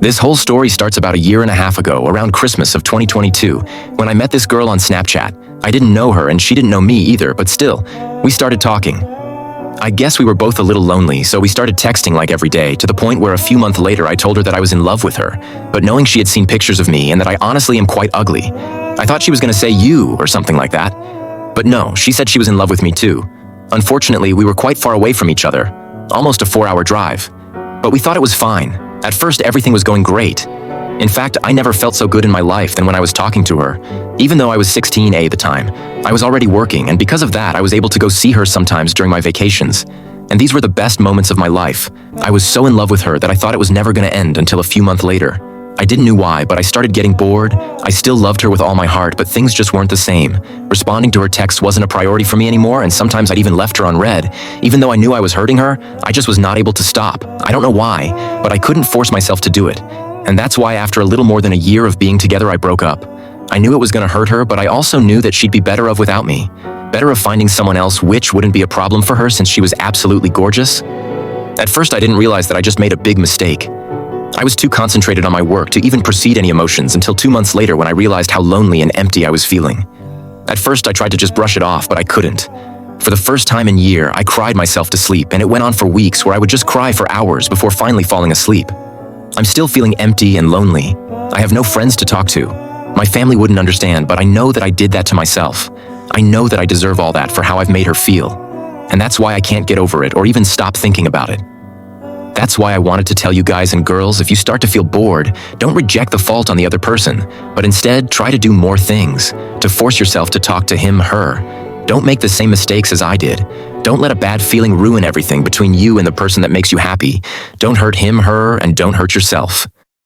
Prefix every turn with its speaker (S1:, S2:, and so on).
S1: This whole story starts about a year and a half ago, around Christmas of 2022, when I met this girl on Snapchat. I didn't know her and she didn't know me either, but still, we started talking. I guess we were both a little lonely, so we started texting like every day, to the point where a few months later I told her that I was in love with her, but knowing she had seen pictures of me and that I honestly am quite ugly. I thought she was gonna say you or something like that. But no, she said she was in love with me too. Unfortunately, we were quite far away from each other, almost a 4-hour drive. But we thought it was fine. At first, everything was going great. In fact, I never felt so good in my life than when I was talking to her. Even though I was 16 at the time, I was already working, and because of that, I was able to go see her sometimes during my vacations. And these were the best moments of my life. I was so in love with her that I thought it was never gonna end until a few months later. I didn't know why, but I started getting bored. I still loved her with all my heart, but things just weren't the same. Responding to her texts wasn't a priority for me anymore, and sometimes I'd even left her unread. Even though I knew I was hurting her, I just was not able to stop. I don't know why, but I couldn't force myself to do it. And that's why after a little more than a year of being together, I broke up. I knew it was gonna hurt her, but I also knew that she'd be better off without me. Better off finding someone else, which wouldn't be a problem for her since she was absolutely gorgeous. At first, I didn't realize that I just made a big mistake. I was too concentrated on my work to even proceed any emotions until 2 months later when I realized how lonely and empty I was feeling. At first, I tried to just brush it off, but I couldn't. For the first time in a year, I cried myself to sleep, and it went on for weeks where I would just cry for hours before finally falling asleep. I'm still feeling empty and lonely. I have no friends to talk to. My family wouldn't understand, but I know that I did that to myself. I know that I deserve all that for how I've made her feel. And that's why I can't get over it or even stop thinking about it. That's why I wanted to tell you guys and girls, if you start to feel bored, don't reject the fault on the other person, but instead try to do more things, to force yourself to talk to him, her. Don't make the same mistakes as I did. Don't let a bad feeling ruin everything between you and the person that makes you happy. Don't hurt him, her, and don't hurt yourself.